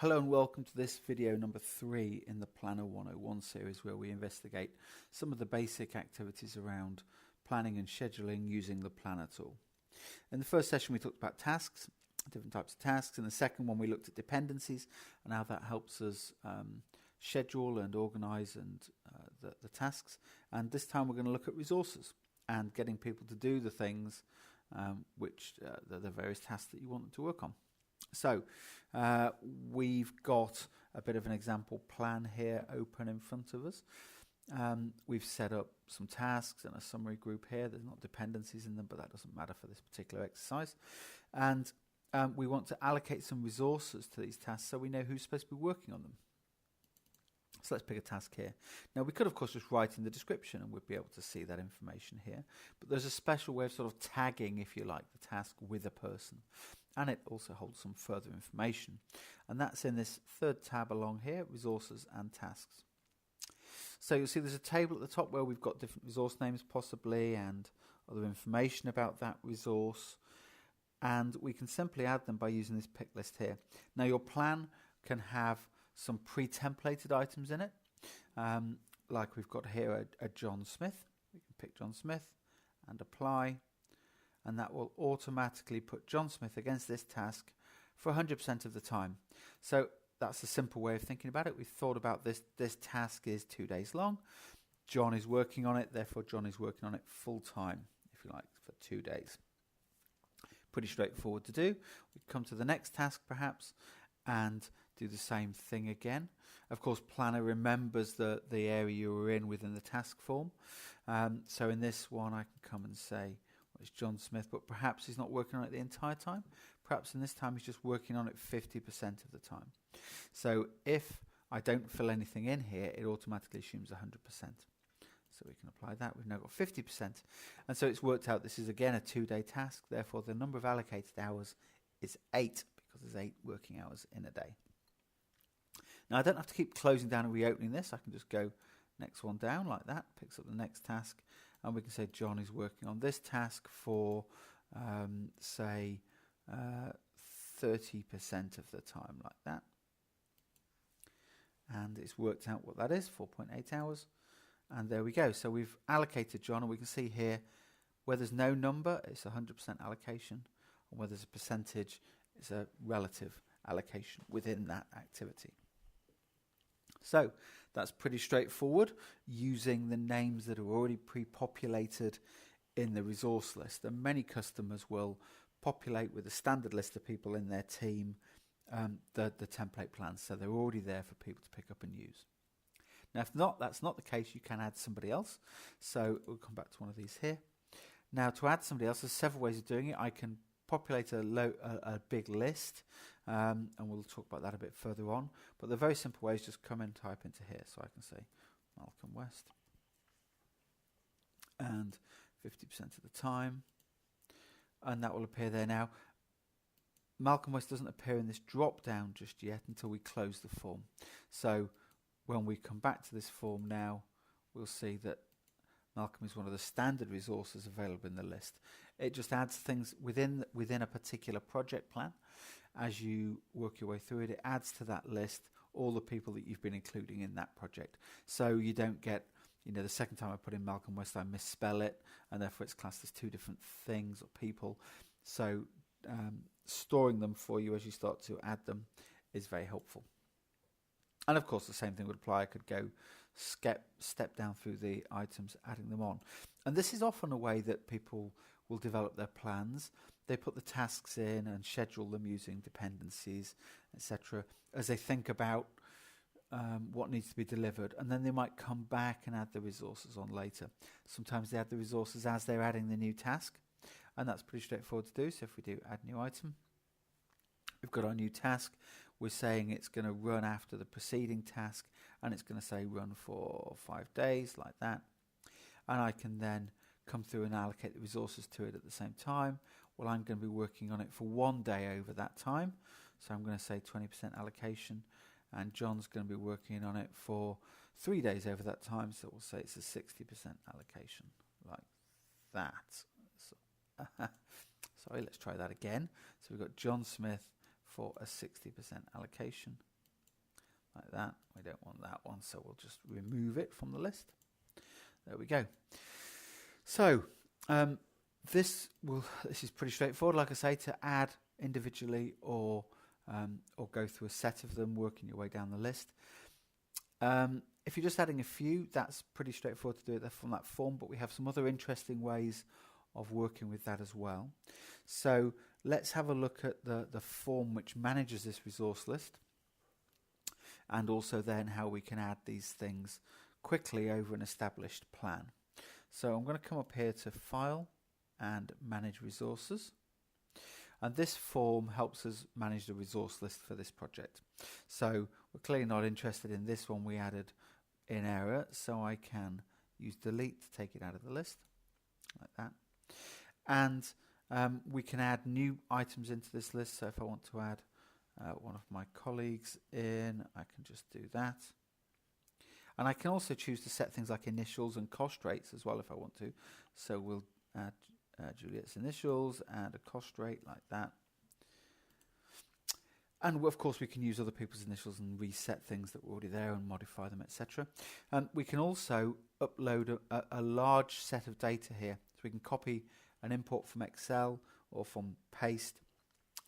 Hello and welcome to this video number 3 in the Planner 101 series, where we investigate some of the basic activities around planning and scheduling using the Planner tool. In the first session we talked about tasks, different types of tasks. In the second one we looked at dependencies and how that helps us schedule and organize the tasks. And this time we're going to look at resources and getting people to do the things the various tasks that you want them to work on. So we've got a bit of an example plan here open in front of us. We've set up some tasks and a summary group here. There's not dependencies in them, but that doesn't matter for this particular exercise. And we want to allocate some resources to these tasks so we know who's supposed to be working on them. So let's pick a task here. Now we could of course just write in the description and we'd be able to see that information here. But there's a special way of sort of tagging, if you like, the task with a person. And it also holds some further information. And that's in this third tab along here, resources and tasks. So you'll see there's a table at the top where we've got different resource names possibly and other information about that resource. And we can simply add them by using this pick list here. Now your plan can have some pre-templated items in it, like we've got here a John Smith. We can pick John Smith and apply, and that will automatically put John Smith against this task for 100% of the time. So that's a simple way of thinking about it. We've thought about this task is 2 days long. John is working on it, therefore John is working on it full time, if you like, for 2 days. Pretty straightforward to do. We come to the next task perhaps and do the same thing again. Of course, Planner remembers the area you were in within the task form. So in this one, I can come and say, well, it's John Smith, but perhaps he's not working on it the entire time. Perhaps in this time, he's just working on it 50% of the time. So if I don't fill anything in here, it automatically assumes 100%. So we can apply that. We've now got 50%. And so it's worked out this is again a 2-day task. Therefore, the number of allocated hours is 8 because there's 8 working hours in a day. Now I don't have to keep closing down and reopening this. I can just go next one down like that, picks up the next task, and we can say John is working on this task for say 30% of the time, like that. And it's worked out what that is, 4.8 hours. And there we go. So we've allocated John, and we can see here where there's no number, it's 100% allocation, and where there's a percentage, it's a relative allocation within that activity. So that's pretty straightforward, using the names that are already pre-populated in the resource list. And many customers will populate with a standard list of people in their team the template plans, so they're already there for people to pick up and use. Now if that's not the case, you can add somebody else. So we'll come back to one of these here. Now to add somebody else, there's several ways of doing it. I can populate a big list, and we'll talk about that a bit further on. But the very simple way is just come and type into here. So I can say Malcolm West, and 50% of the time, and that will appear there now. Malcolm West doesn't appear in this drop down just yet until we close the form. So when we come back to this form now, we'll see that Malcolm is one of the standard resources available in the list. It just adds things within a particular project plan. As you work your way through it, it adds to that list all the people that you've been including in that project. So you don't get, the second time I put in Malcolm West, I misspell it, and therefore it's classed as 2 different things or people. So storing them for you as you start to add them is very helpful. And of course the same thing would apply. I could go step down through the items, adding them on. And this is often a way that people will develop their plans. They put the tasks in and schedule them using dependencies, etc., as they think about what needs to be delivered. And then they might come back and add the resources on later. Sometimes they add the resources as they're adding the new task. And that's pretty straightforward to do. So if we do add new item, we've got our new task. We're saying it's going to run after the preceding task, and it's going to say run for 5 days, like that. And I can then come through and allocate the resources to it at the same time. Well, I'm going to be working on it for 1 day over that time. So I'm going to say 20% allocation, and John's going to be working on it for 3 days over that time. So we'll say it's a 60% allocation, like that. So, sorry, let's try that again. So we've got John Smith for a 60% allocation. Like that. We don't want that one, so we'll just remove it from the list. There we go. So this is pretty straightforward, like I say, to add individually or go through a set of them, working your way down the list. If you're just adding a few, that's pretty straightforward to do it from that form, but we have some other interesting ways of working with that as well. So let's have a look at the form which manages this resource list, and also then how we can add these things quickly over an established plan. So I'm going to come up here to File and Manage Resources. And this form helps us manage the resource list for this project. So we're clearly not interested in this one we added in error, so I can use delete to take it out of the list, like that. And we can add new items into this list. So if I want to add one of my colleagues in, I can just do that. And I can also choose to set things like initials and cost rates as well if I want to. So we'll add Juliet's initials and a cost rate like that. And of course we can use other people's initials and reset things that were already there and modify them, etc. We can also upload a large set of data here. So we can copy an import from Excel or from paste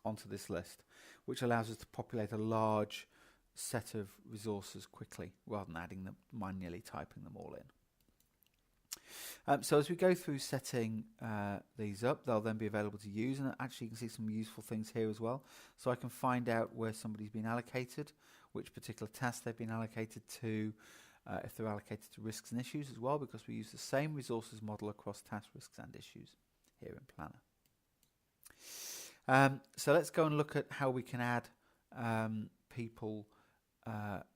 onto this list, which allows us to populate a large set of resources quickly rather than adding them, manually typing them all in. So as we go through setting these up, they'll then be available to use, and actually you can see some useful things here as well. So I can find out where somebody's been allocated, which particular task they've been allocated to, if they're allocated to risks and issues as well, because we use the same resources model across task, risks and issues here in Planner. So let's go and look at how we can add people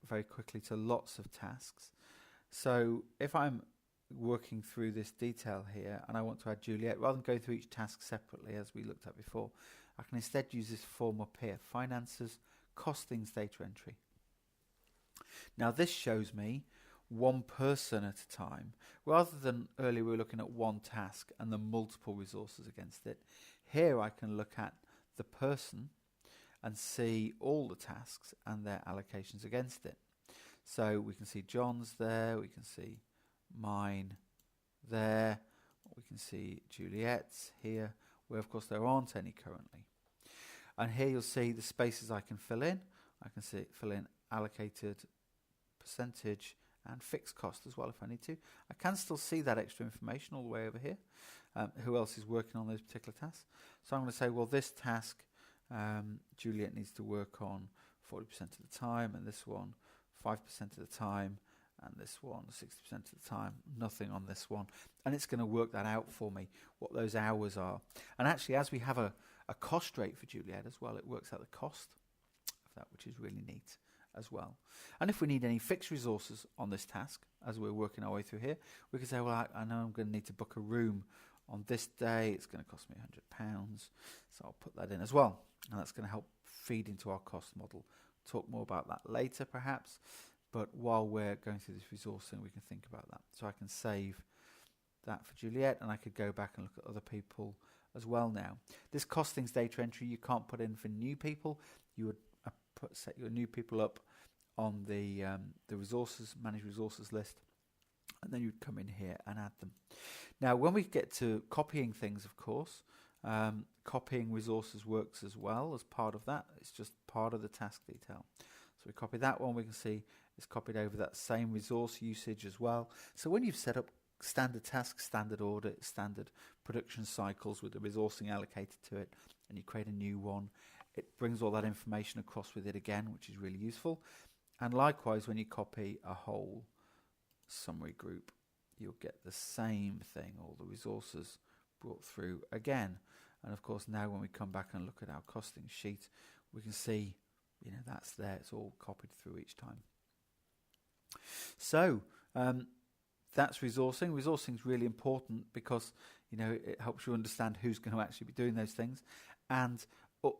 very quickly to lots of tasks. So if I'm working through this detail here and I want to add Juliet, rather than go through each task separately as we looked at before, I can instead use this form up here, Finances, Costings, Data Entry. Now this shows me one person at a time, rather than earlier we were looking at one task and the multiple resources against it. Here I can look at the person and see all the tasks and their allocations against it. So we can see John's there, we can see mine there, we can see Juliet's here, where of course there aren't any currently. And here you'll see the spaces I can fill in. I can fill in allocated percentage and fixed cost as well if I need to. I can still see that extra information all the way over here. Who else is working on those particular tasks? So I'm going to say, well, this task Juliet needs to work on 40% of the time, and this one 5% of the time, and this one 60% of the time. Nothing on this one. And it's going to work that out for me, what those hours are. And actually, as we have a cost rate for Juliet as well, it works out the cost of that, which is really neat as well. And if we need any fixed resources on this task, as we're working our way through here, we can say, well, I know I'm going to need to book a room on this day. It's going to cost me £100. So I'll put that in as well. And that's going to help feed into our cost model. Talk more about that later, perhaps. But while we're going through this resourcing, we can think about that. So I can save that for Juliet, and I could go back and look at other people as well now. This costings data entry you can't put in for new people. You would set your new people up on the resources, manage resources list, and then you'd come in here and add them. Now, when we get to copying things, of course, copying resources works as well as part of that. It's just part of the task detail. So we copy that one, we can see it's copied over that same resource usage as well. So when you've set up standard tasks, standard audit, standard production cycles with the resourcing allocated to it, and you create a new one, it brings all that information across with it again, which is really useful. And likewise, when you copy a whole summary group, you'll get the same thing, all the resources brought through again. And of course, now when we come back and look at our costing sheet, we can see, that's there. It's all copied through each time. So that's resourcing. Resourcing is really important because, it helps you understand who's going to actually be doing those things. And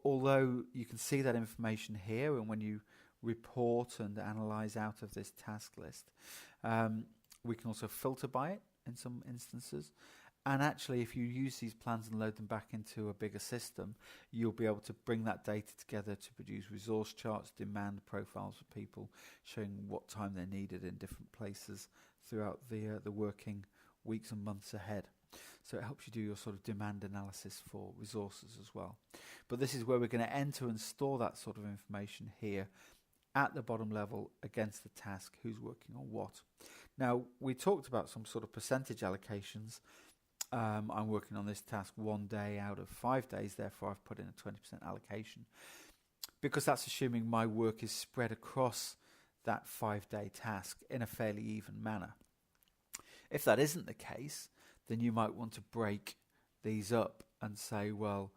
although you can see that information here, and when you report and analyze out of this task list, we can also filter by it in some instances. And actually, if you use these plans and load them back into a bigger system, you'll be able to bring that data together to produce resource charts, demand profiles for people, showing what time they're needed in different places throughout the working weeks and months ahead. So it helps you do your sort of demand analysis for resources as well. But this is where we're going to enter and store that sort of information here at the bottom level against the task, who's working on what. Now, we talked about some sort of percentage allocations. I'm working on this task 1 day out of 5 days, therefore I've put in a 20% allocation, because that's assuming my work is spread across that 5-day task in a fairly even manner. If that isn't the case, then you might want to break these up and say, well,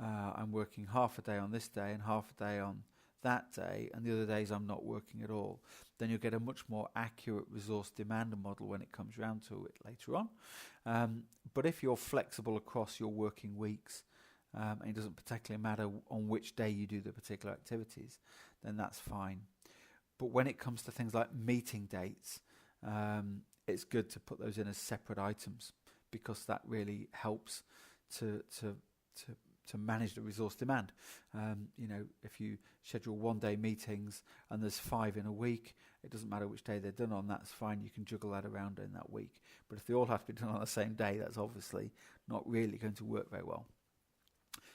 I'm working half a day on this day and half a day on that day, and the other days I'm not working at all. Then you'll get a much more accurate resource demand model when it comes round to it later on. But if you're flexible across your working weeks, and it doesn't particularly matter on which day you do the particular activities, then that's fine. But when it comes to things like meeting dates, it's good to put those in as separate items, because that really helps to manage the resource demand. If you schedule 1-day meetings and there's 5 in a week, it doesn't matter which day they're done on, that's fine. You can juggle that around in that week. But if they all have to be done on the same day, that's obviously not really going to work very well.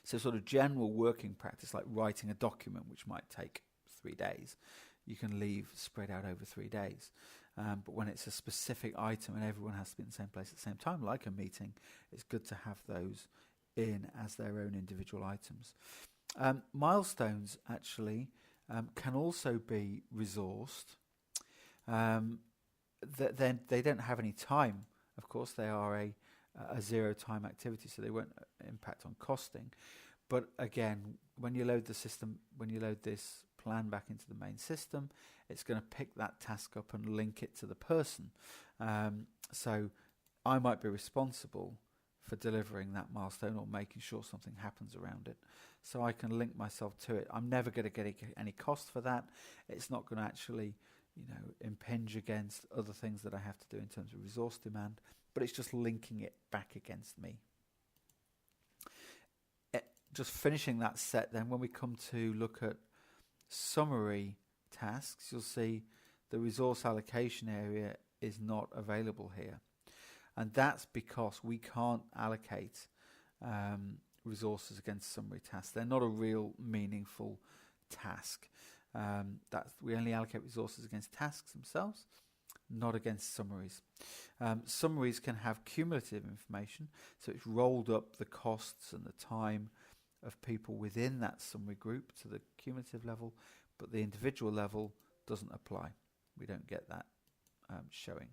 So sort of general working practice, like writing a document, which might take 3 days, you can leave spread out over 3 days. But when it's a specific item and everyone has to be in the same place at the same time, like a meeting, it's good to have those in as their own individual items. Milestones actually can also be resourced. They don't have any time, of course. They are a zero time activity, so they won't impact on costing. But again, when you load this plan back into the main system, it's going to pick that task up and link it to the person. So I might be responsible for delivering that milestone or making sure something happens around it. So I can link myself to it. I'm never going to get any cost for that. It's not going to actually, impinge against other things that I have to do in terms of resource demand, but it's just linking it back against me. Just finishing that set then, when we come to look at summary tasks, you'll see the resource allocation area is not available here. And that's because we can't allocate resources against summary tasks. They're not a real meaningful task. We only allocate resources against tasks themselves, not against summaries. Summaries can have cumulative information, so it's rolled up the costs and the time of people within that summary group to the cumulative level, but the individual level doesn't apply. We don't get that showing.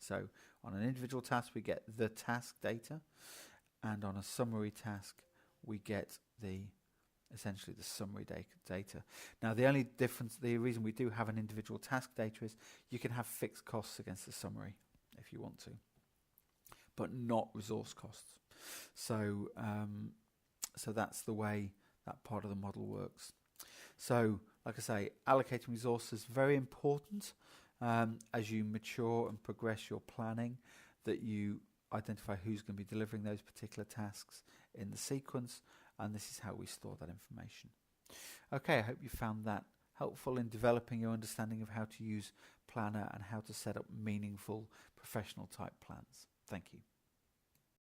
So on an individual task, we get the task data, and on a summary task, we get essentially the summary data. Now, the only difference, the reason we do have an individual task data is you can have fixed costs against the summary if you want to, but not resource costs. So that's the way that part of the model works. So, like I say, allocating resources, very important as you mature and progress your planning, that you identify who's going to be delivering those particular tasks in the sequence, and this is how we store that information. Okay, I hope you found that helpful in developing your understanding of how to use Planner and how to set up meaningful professional type plans. Thank you.